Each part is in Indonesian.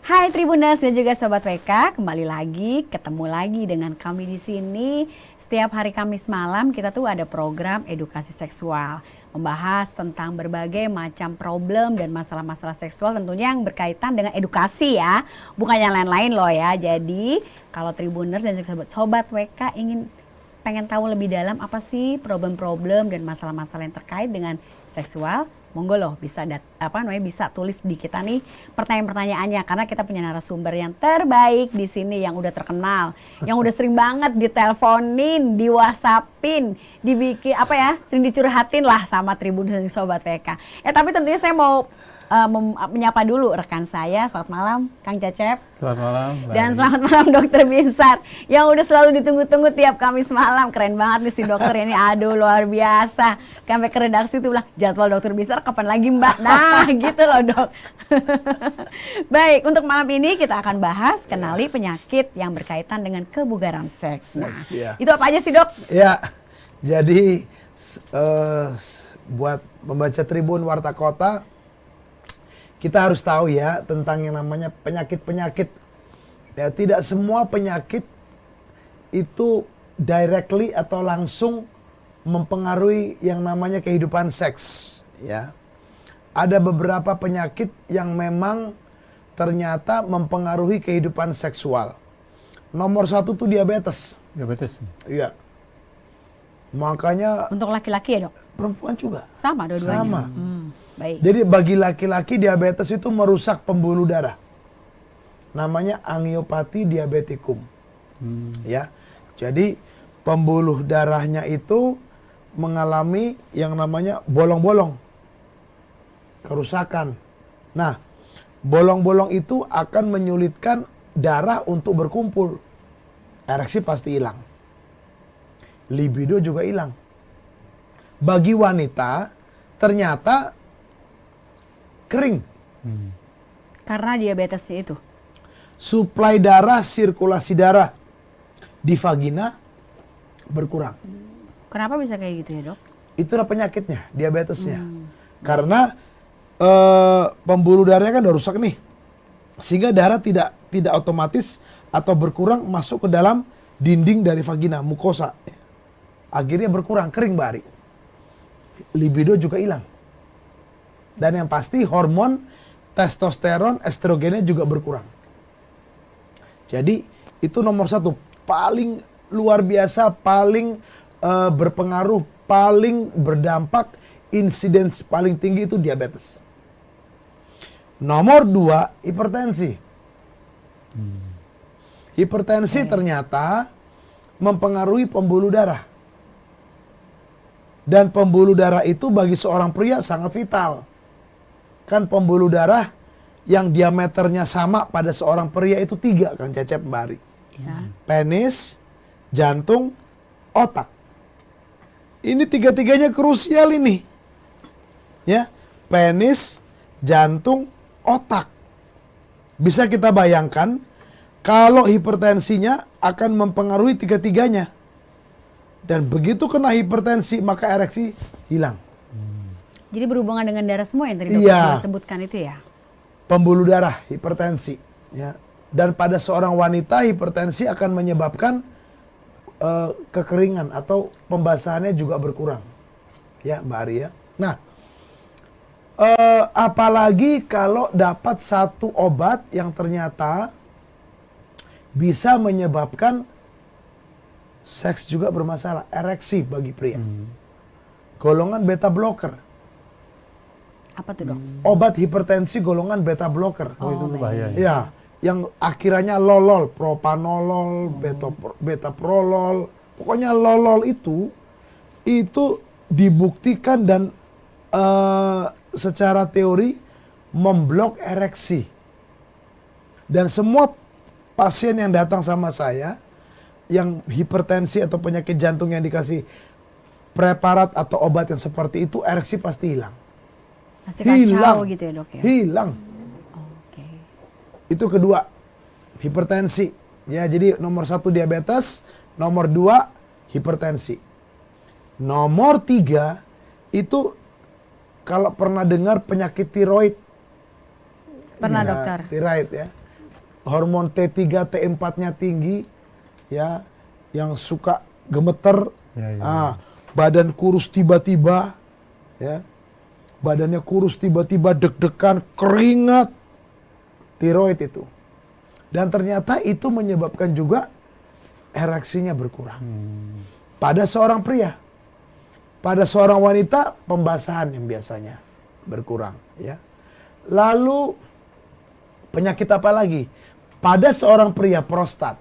Hai Tribuners dan juga Sobat WK, kembali lagi, ketemu lagi dengan kami di sini. Setiap hari Kamis malam kita tuh ada program edukasi seksual. Membahas tentang berbagai macam problem dan masalah-masalah seksual tentunya yang berkaitan dengan edukasi ya. Bukan yang lain-lain loh ya. Jadi kalau Tribuners dan juga Sobat WK pengen tahu lebih dalam apa sih problem-problem dan masalah-masalah yang terkait dengan seksual, monggo loh bisa bisa tulis di kita nih pertanyaan-pertanyaannya, karena kita punya narasumber yang terbaik di sini yang udah terkenal, yang udah sering banget diteleponin, di WhatsAppin, dibikin sering dicurhatin lah sama Tribun dan Sobat WK. Tapi tentunya saya mau menyapa dulu rekan saya. Selamat malam Kang Cecep. Selamat malam. Dan selamat malam Dokter Binsar yang udah selalu ditunggu-tunggu tiap Kamis malam. Keren banget nih si dokter ini, aduh luar biasa. Sampai ke redaksi tuh bilang, jadwal Dokter Binsar kapan lagi Mbak? Nah gitu loh dok. Baik, untuk malam ini kita akan bahas kenali penyakit yang berkaitan dengan kebugaran seks. Nah, itu apa aja sih dok? Ya, jadi buat membaca Tribun Warta Kota, kita harus tahu ya tentang yang namanya penyakit-penyakit. Ya, tidak semua penyakit itu directly atau langsung mempengaruhi yang namanya kehidupan seks. Ya, ada beberapa penyakit yang memang ternyata mempengaruhi kehidupan seksual. Nomor satu tuh diabetes. Diabetes. Iya. Makanya untuk laki-laki ya dok? Perempuan juga. Sama dua-duanya. Sama. Baik. Jadi bagi laki-laki diabetes itu merusak pembuluh darah. Namanya angiopati diabetikum. Ya. Jadi pembuluh darahnya itu mengalami yang namanya bolong-bolong. Kerusakan. Nah, bolong-bolong itu akan menyulitkan darah untuk berkumpul. Ereksi pasti hilang. Libido juga hilang. Bagi wanita ternyata kering. Karena diabetesnya itu? Suplai darah, sirkulasi darah di vagina berkurang. Kenapa bisa kayak gitu ya dok? Itulah penyakitnya, diabetesnya. Karena pembuluh darahnya kan udah rusak nih. Sehingga darah tidak otomatis atau berkurang masuk ke dalam dinding dari vagina, mukosa. Akhirnya berkurang, kering bari. Libido juga hilang. Dan yang pasti hormon testosteron, estrogennya juga berkurang. Jadi itu nomor satu, paling luar biasa, paling berpengaruh, paling berdampak, insiden paling tinggi itu diabetes. Nomor dua, hipertensi. Hipertensi ternyata mempengaruhi pembuluh darah. Dan pembuluh darah itu bagi seorang pria sangat vital. Kan pembuluh darah yang diameternya sama pada seorang pria itu 3 kan Cecep Mbak Ari. Ya. Penis, jantung, otak. Ini tiga-tiganya krusial ini. Ya, penis, jantung, otak. Bisa kita bayangkan kalau hipertensinya akan mempengaruhi tiga-tiganya. Dan begitu kena hipertensi maka ereksi hilang. Jadi berhubungan dengan darah semua yang tadi dokter sebutkan itu ya? Pembuluh darah, hipertensi. Ya. Dan pada seorang wanita hipertensi akan menyebabkan kekeringan atau pembasahannya juga berkurang. Ya Mbak Ari ya. Nah, apalagi kalau dapat satu obat yang ternyata bisa menyebabkan seks juga bermasalah, ereksi bagi pria. Golongan beta blocker. Apa tuh dok? Obat hipertensi golongan beta blocker. Oh, itu bahaya. Ya, yang akhirannya lolol, propanolol, betaprolol. Pokoknya lolol itu dibuktikan dan secara teori memblok ereksi. Dan semua pasien yang datang sama saya yang hipertensi atau penyakit jantung yang dikasih preparat atau obat yang seperti itu, ereksi pasti hilang. Pasti kacau gitu ya dok ya? Hilang. Oke. Itu kedua, hipertensi. Ya, jadi nomor 1 diabetes, nomor 2 hipertensi. Nomor 3 itu kalau pernah dengar penyakit tiroid. Pernah ya, dokter? Tiroid ya. hormon T3, T4-nya tinggi, ya, yang suka gemeter, badan kurus tiba-tiba, ya, badannya kurus tiba-tiba, deg-degan, keringat, tiroid itu. Dan ternyata itu menyebabkan juga ereksinya berkurang. Pada seorang pria. Pada seorang wanita, pembasahan yang biasanya berkurang. Ya. Lalu, penyakit apa lagi? Pada seorang pria, prostat.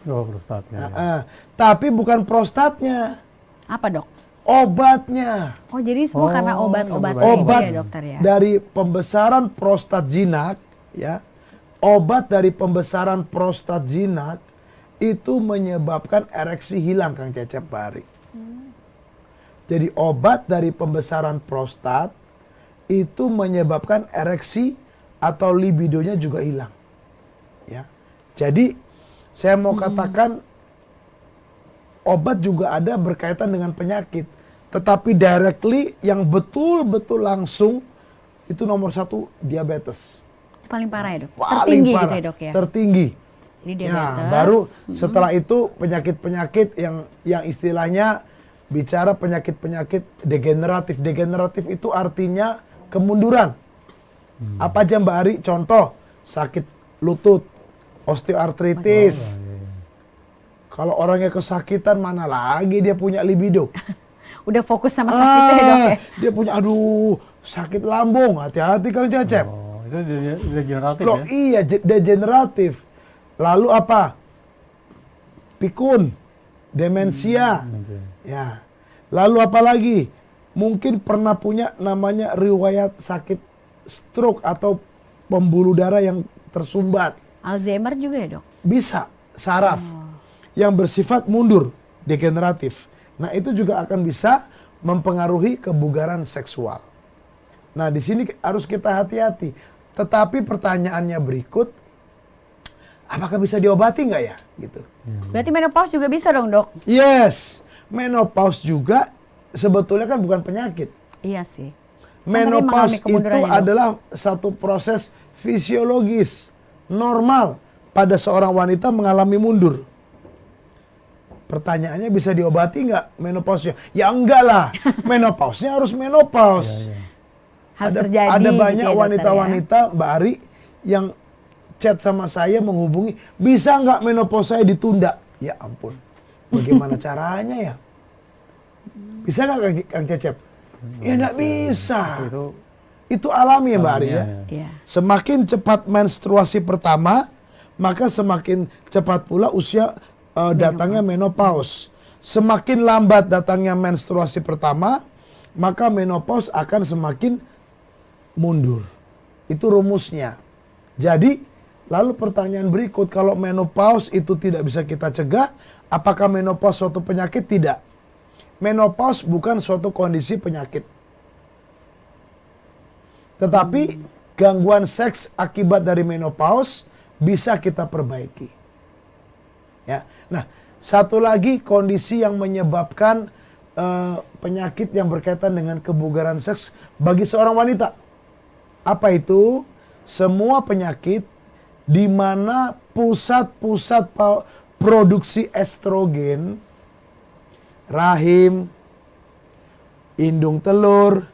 Oh, prostatnya. Tapi bukan prostatnya. Apa dok? Obatnya. Oh jadi semua karena obat-obat Obat ya dokter ya? dari pembesaran prostat jinak, ya. Obat dari pembesaran prostat jinak itu menyebabkan ereksi hilang, Kang Cecep, Pak Ari. Jadi obat dari pembesaran prostat itu menyebabkan ereksi atau libidonya juga hilang. Ya. Jadi saya mau katakan obat juga ada berkaitan dengan penyakit. Tetapi directly yang betul-betul langsung itu nomor 1 diabetes. Paling parah ya dok? Paling Tertinggi parah, gitu ya dok ya? tertinggi. Ini diabetes. Ya, baru setelah itu penyakit-penyakit yang istilahnya bicara penyakit-penyakit degeneratif. Degeneratif itu artinya kemunduran. Apa aja Mbak Ari? Contoh, sakit lutut, osteoartritis. Kalau orangnya kesakitan, mana lagi dia punya libido? Udah fokus sama sakitnya ya dok ya? Dia punya, aduh, sakit lambung. Hati-hati Kang Cecep. Oh, itu degeneratif Loh, ya? iya, degeneratif. Lalu apa? Pikun, demensia. Ya. Lalu apa lagi? Mungkin pernah punya namanya riwayat sakit stroke atau pembuluh darah yang tersumbat. Alzheimer juga ya dok? Bisa, saraf. Yang bersifat mundur, degeneratif. Nah, itu juga akan bisa mempengaruhi kebugaran seksual. Nah, di sini harus kita hati-hati. Tetapi pertanyaannya berikut, apakah bisa diobati nggak ya? Gitu. Berarti menopause juga bisa dong dok? Yes, menopause juga sebetulnya kan bukan penyakit. Iya sih. Menopause itu adalah satu proses fisiologis normal pada seorang wanita mengalami mundur. Pertanyaannya bisa diobati nggak menopause-nya? Ya enggak lah, menopause-nya harus menopause. Harus terjadi. Ada banyak gitu ya, wanita-wanita, Mbak Ari, yang chat sama saya menghubungi, bisa nggak menopause saya ditunda? Ya ampun, bagaimana caranya ya? Bisa nggak Kang Cecep? Ya nggak bisa. Itu alami ya Mbak Ari ya. Iya. Semakin cepat menstruasi pertama, maka semakin cepat pula usia datangnya menopause. Semakin lambat datangnya menstruasi pertama, maka menopause akan semakin mundur. Itu rumusnya. Jadi, lalu pertanyaan berikut, kalau menopause itu tidak bisa kita cegah, apakah menopause suatu penyakit? Tidak. Menopause bukan suatu kondisi penyakit. Tetapi gangguan seks akibat dari menopause bisa kita perbaiki. Ya. Nah, satu lagi kondisi yang menyebabkan penyakit yang berkaitan dengan kebugaran seks bagi seorang wanita. Apa itu? Semua penyakit di mana pusat-pusat produksi estrogen, rahim, indung telur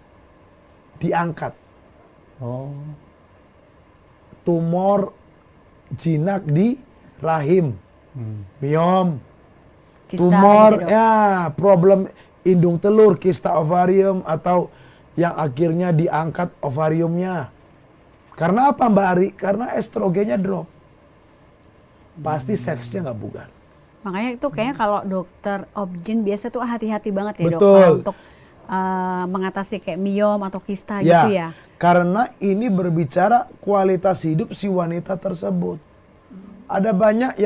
diangkat. Oh. Tumor jinak di rahim, miom, Kista tumor, gitu, dok. ya problem indung telur, kista ovarium, atau yang akhirnya diangkat ovariumnya. Karena apa Mbak Ari? Karena estrogennya drop. Pasti seksnya nggak bugar. Makanya itu kayaknya kalau dokter obgyn biasa tuh hati-hati banget ya dok. Betul. Kalau untuk mengatasi kayak miom atau kista gitu ya. Karena ini berbicara kualitas hidup si wanita tersebut. Ada banyak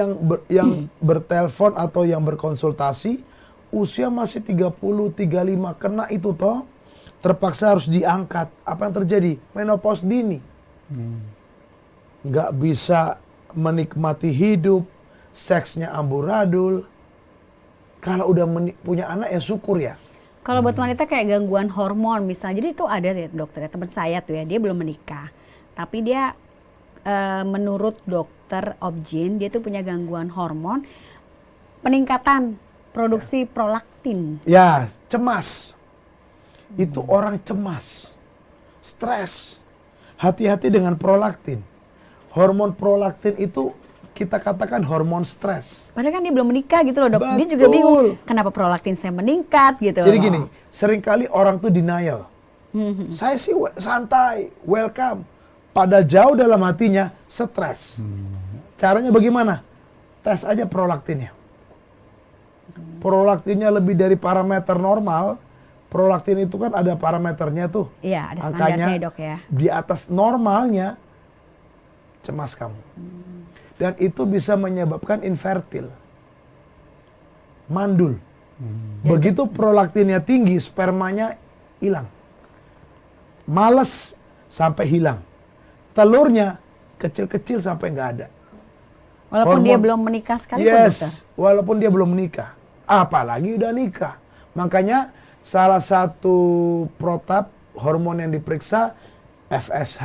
yang bertelepon atau yang berkonsultasi usia masih 30, 35, kena itu toh terpaksa harus diangkat. Apa yang terjadi? Menopause dini. Nggak bisa menikmati hidup, seksnya amburadul. Kalau udah punya anak ya syukur ya. Kalau buat wanita kayak gangguan hormon misalnya, jadi itu ada ya dokter ya, teman saya tuh ya, dia belum menikah. Tapi dia menurut dokter Dr. Objin, dia tuh punya gangguan hormon, peningkatan produksi prolaktin. Ya, cemas. Itu orang cemas, stres. Hati-hati dengan prolaktin. Hormon prolaktin itu kita katakan hormon stres. Padahal kan dia belum menikah gitu loh dok. Dia juga Betul. bingung kenapa prolaktin saya meningkat gitu. Jadi loh. gini, seringkali orang tuh denial. Saya sih santai, welcome. Pada jauh dalam hatinya stres. Caranya bagaimana? Tes aja prolaktinnya. Prolaktinnya lebih dari parameter normal. Prolaktin itu kan ada parameternya tuh. Iya, ada Angkanya standarnya ya, dok ya. di atas normalnya, cemas kamu. Dan itu bisa menyebabkan infertil. Mandul. Begitu prolaktinnya tinggi, spermanya hilang. Males sampai hilang. Telurnya kecil-kecil sampai nggak ada. Walaupun dia Hormon- belum menikah sekalipun dokter. Yes, walaupun dia belum menikah. Apalagi udah nikah. Makanya salah satu protap hormon yang diperiksa FSH,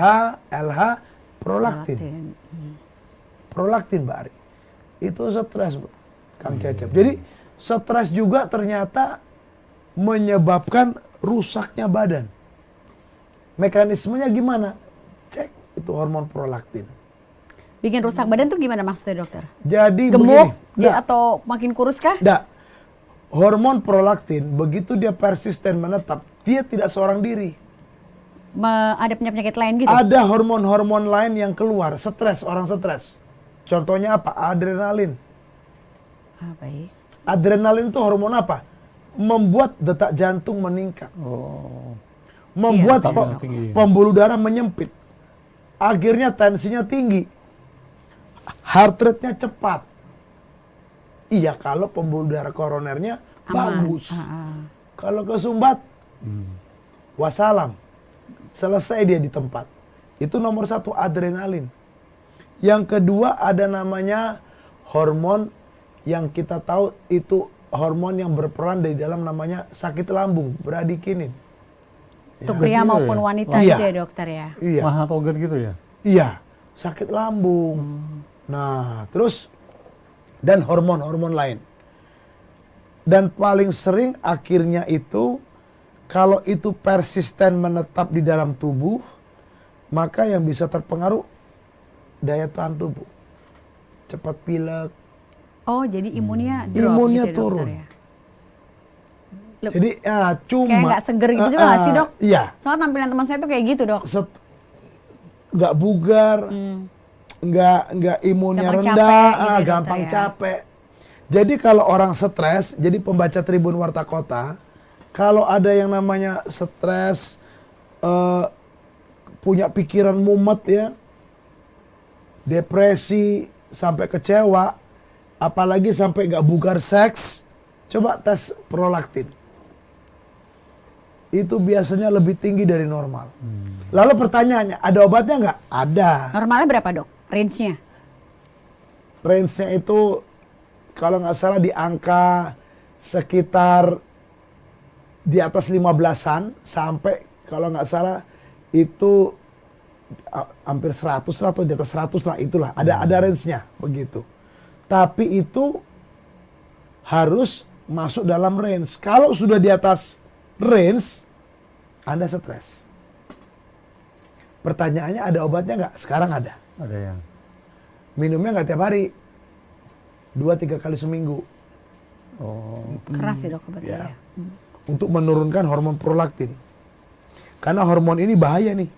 LH, prolaktin. Prolaktin, Mbak Ari. Itu stres, Kang Cecep. Jadi stres juga ternyata menyebabkan rusaknya badan. Mekanismenya gimana? Cek itu hormon prolaktin. Bikin rusak badan tuh gimana maksudnya dokter? Jadi Gemuk begini, dia atau makin kurus kah? Nggak. Hormon prolaktin begitu dia persisten menetap, dia tidak seorang diri. Ada penyakit lain gitu? Ada hormon-hormon lain yang keluar, stres, orang stres. Contohnya apa? Adrenalin. Ah, baik. Adrenalin itu hormon apa? Membuat detak jantung meningkat. Oh. Membuat Iya, tinggi. pembuluh darah menyempit. Akhirnya tensinya tinggi. Heart rate-nya cepat. Iya, kalau pembuluh darah koronernya Aman. bagus. Ah. Kalau kesumbat, wassalam. Selesai dia di tempat. Itu nomor satu, adrenalin. Yang kedua ada namanya hormon yang kita tahu itu hormon yang berperan di dalam namanya sakit lambung, bradikinin. Untuk Ya. pria Gitu maupun ya? wanita Iya. gitu ya dokter ya? Iya. Mahal toget gitu ya? Iya, sakit lambung. Nah, terus dan hormon-hormon lain. Dan paling sering akhirnya itu kalau itu persisten menetap di dalam tubuh, maka yang bisa terpengaruh daya tahan tubuh. Cepat pilek. Oh, jadi imunnya drop Imunnya gitu ya, dokter turun. ya? Lep- Jadi ya cuma Kayak nggak seger gitu juga nggak sih, Dok? Iya. Soalnya tampilan teman saya tuh kayak gitu dok. Nggak bugar, nggak imunnya Gampang rendah, capek gitu ya, dokter gampang ya. capek. Jadi kalau orang stres, jadi pembaca Tribun Warta Kota, kalau ada yang namanya stres, punya pikiran mumet ya, depresi, sampai kecewa, apalagi sampai nggak bugar seks, coba tes prolaktin. Itu biasanya lebih tinggi dari normal. Lalu pertanyaannya, ada obatnya nggak? Ada. Normalnya berapa dok? Range-nya? Range-nya itu kalau nggak salah di angka sekitar di atas 15-an sampai kalau nggak salah itu hampir 100 lah atau di atas 100 lah, itulah ada range-nya begitu. Tapi itu harus masuk dalam range. Kalau sudah di atas range, Anda stres. Pertanyaannya ada obatnya nggak? Sekarang ada. Ada yang. Minumnya nggak tiap hari, 2-3 kali seminggu. Oh. Keras ya dok obatnya Ya. ya? Untuk menurunkan hormon prolaktin. Karena hormon ini bahaya nih.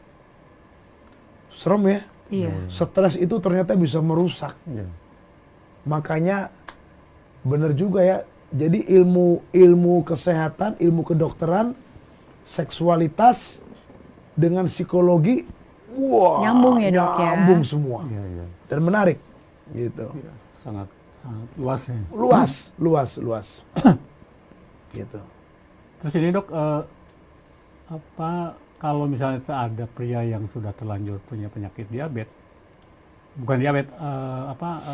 Serem ya. Iya. Stres itu ternyata bisa merusak. Iya. Makanya benar juga ya. Jadi ilmu kesehatan, ilmu kedokteran, seksualitas dengan psikologi, wah, Nyambung ya, Dok, ya? nyambung semua. Iya, iya. Dan menarik gitu. Iya, sangat luas ya. Luas. Gitu. Terus ini dok, apa kalau misalnya ada pria yang sudah terlanjur punya penyakit diabetes, bukan diabetes,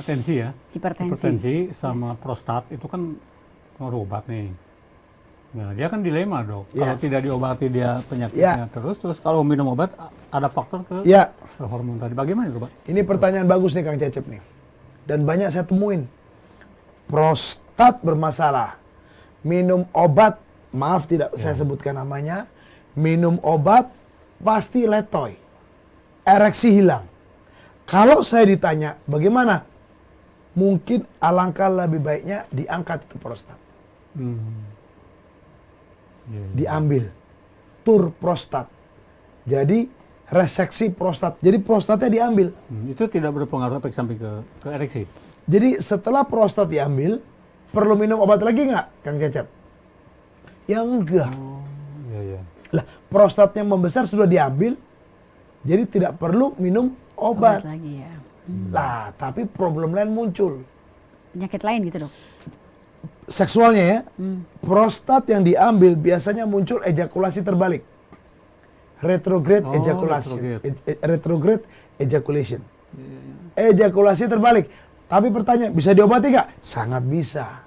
tensi ya, Hipertensi. hipertensi sama prostat itu kan pengaruh obat nih. Nah, dia kan dilema dok. Ya. Kalau tidak diobati dia penyakitnya terus kalau minum obat ada faktor ke Ya, hormon tadi. Bagaimana itu Pak? ini pertanyaan bagus nih Kang Cecep nih. Dan banyak saya temuin. Prostat bermasalah. Minum obat, maaf tidak saya sebutkan namanya. Minum obat pasti letoy. Ereksi hilang. Kalau saya ditanya bagaimana? Mungkin alangkah lebih baiknya diangkat itu prostat. Diambil. Tur prostat. Jadi reseksi prostat. Jadi prostatnya diambil. Itu tidak berpengaruh efek samping ke ereksi? Jadi setelah prostat diambil, perlu minum obat lagi nggak, Kang Cecep? Ya enggak. Oh, iya. Lah, prostatnya membesar sudah diambil, jadi tidak perlu minum obat. lagi ya. Lah, tapi problem lain muncul. Penyakit lain gitu dok? Seksualnya ya, prostat yang diambil biasanya muncul ejakulasi terbalik. Retrograde ejaculation. Retrograde ejaculation. Ejakulasi terbalik. Tapi pertanyaan, bisa diobati nggak? Sangat bisa.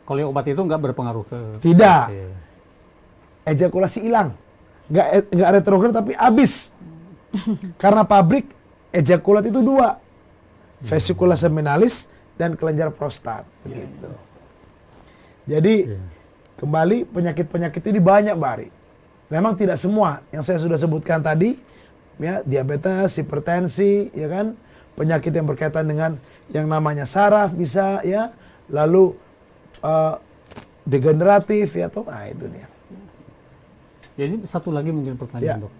Kalau obat itu nggak berpengaruh ke... Tidak. Oke. Ejakulasi hilang. Nggak retrograde tapi habis. Karena pabrik ejakulat itu dua. Vesicula seminalis dan kelenjar prostat. Begitu. Jadi, kembali penyakit-penyakit ini banyak, Mbak Ari. Memang tidak semua yang saya sudah sebutkan tadi, ya, diabetes, hipertensi, ya kan, penyakit yang berkaitan dengan yang namanya saraf bisa, ya, lalu degeneratif, ya, itu dia. Ya, ini satu lagi mungkin pertanyaan dok.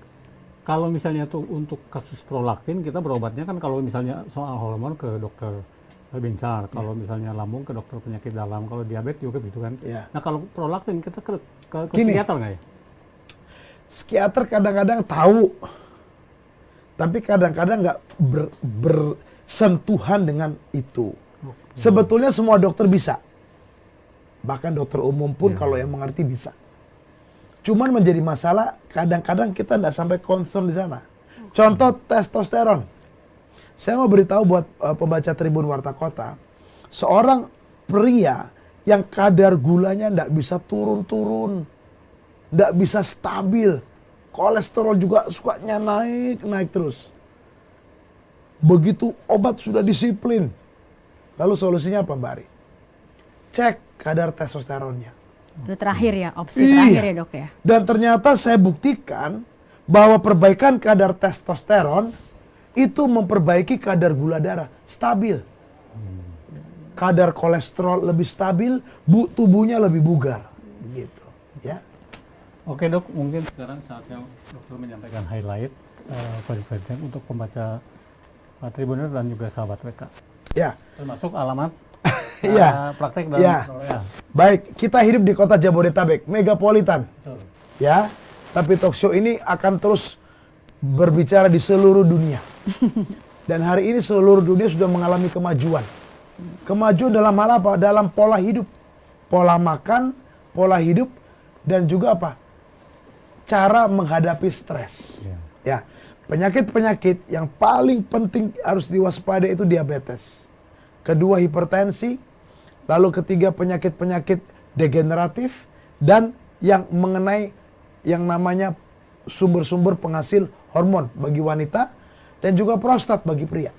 Kalau misalnya tuh untuk kasus prolaktin kita berobatnya kan kalau misalnya soal hormon ke dokter Binsar, kalau misalnya lambung ke dokter penyakit dalam, kalau diabetes juga gitu kan. Nah kalau prolaktin kita ke psikiater nggak ya? Psikiater kadang-kadang tahu, tapi kadang-kadang nggak bersentuhan dengan itu. Sebetulnya semua dokter bisa, bahkan dokter umum pun kalau yang mengerti bisa. Cuman menjadi masalah kadang-kadang kita nggak sampai concern di sana. Contoh testosteron. Saya mau beritahu buat pembaca Tribun Warta Kota, seorang pria yang kadar gulanya nggak bisa turun-turun, nggak bisa stabil, kolesterol juga sukanya naik terus. Begitu obat sudah disiplin, lalu solusinya apa Mbak Ari? Cek kadar testosteronnya. Itu terakhir ya, opsi terakhir ya dok ya. Dan ternyata saya buktikan bahwa perbaikan kadar testosteron itu memperbaiki kadar gula darah, stabil. Kadar kolesterol lebih stabil, tubuhnya lebih bugar. Begitu, ya. Oke dok, mungkin sekarang saatnya dokter menyampaikan highlight penelitian untuk pembaca Tribuner dan juga sahabat WK. Ya. Termasuk alamat praktek dan ya. Baik, kita hidup di kota Jabodetabek, megapolitan. Betul. Ya, tapi talk show ini akan terus berbicara di seluruh dunia. Dan hari ini seluruh dunia sudah mengalami kemajuan. Kemajuan dalam hal apa? Dalam pola hidup. Pola makan, pola hidup, dan juga apa? Cara menghadapi stres. Ya, penyakit-penyakit yang paling penting harus diwaspadai itu diabetes. Kedua hipertensi, lalu ketiga penyakit-penyakit degeneratif, dan yang mengenai yang namanya sumber-sumber penghasil hormon bagi wanita dan juga prostat bagi pria.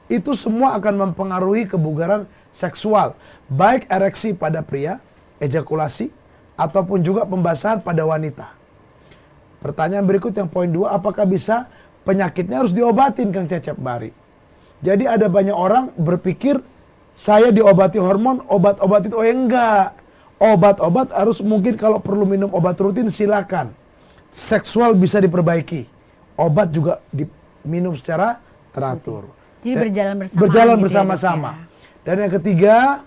Itu semua akan mempengaruhi kebugaran seksual, baik ereksi pada pria, ejakulasi, ataupun juga pembasahan pada wanita. Pertanyaan berikut yang poin 2, apakah bisa penyakitnya harus diobatin Kang Cecep Bari? Jadi ada banyak orang berpikir saya diobati hormon, obat-obat itu, enggak. Obat-obat harus mungkin kalau perlu minum obat rutin silakan. Seksual bisa diperbaiki. Obat juga diminum secara teratur. Jadi berjalan bersama. Berjalan bersama-sama. Dan yang ketiga,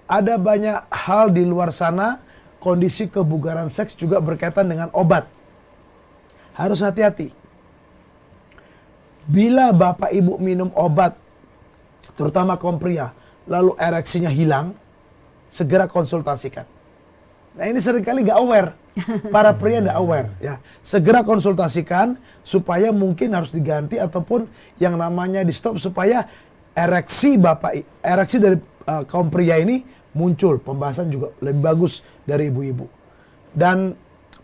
ada banyak hal di luar sana, kondisi kebugaran seks juga berkaitan dengan obat. Harus hati-hati. Bila bapak ibu minum obat, terutama kaum pria, lalu ereksinya hilang, segera konsultasikan. Nah ini seringkali nggak aware, para pria nggak aware. Ya, segera konsultasikan supaya mungkin harus diganti ataupun yang namanya di stop supaya ereksi dari kaum pria ini muncul, pembahasan juga lebih bagus dari ibu-ibu. Dan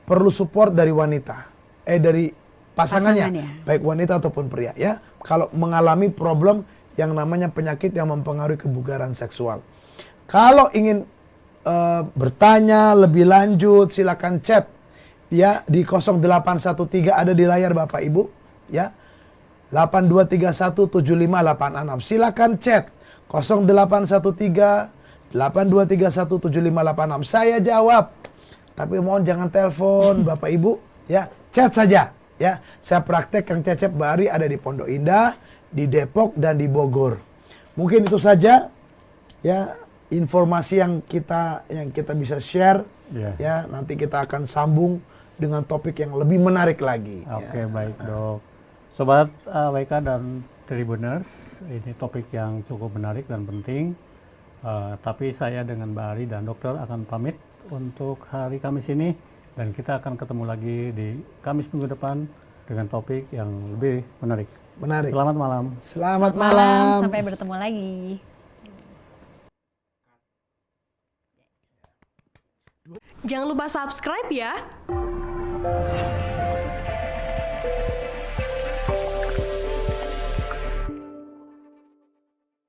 perlu support dari wanita, dari pasangannya, baik wanita ataupun pria ya. Kalau mengalami problem yang namanya penyakit yang mempengaruhi kebugaran seksual. Kalau ingin bertanya lebih lanjut, silakan chat ya di 0813 ada di layar Bapak Ibu ya. 82317586. Silakan chat 0813 82317586. Saya jawab. Tapi mohon jangan telepon Bapak Ibu ya, chat saja ya. Saya praktek Kang Cecep Bahari ada di Pondok Indah, di Depok dan di Bogor. Mungkin itu saja ya informasi yang kita bisa share ya. Nanti kita akan sambung dengan topik yang lebih menarik lagi. Oke, baik Dok. Sobat WK dan Tribuners, ini topik yang cukup menarik dan penting. Tapi saya dengan Mbak Ari dan dokter akan pamit untuk hari Kamis ini, dan kita akan ketemu lagi di Kamis minggu depan dengan topik yang lebih menarik. Selamat malam. Selamat malam. Sampai bertemu lagi. Jangan lupa subscribe ya.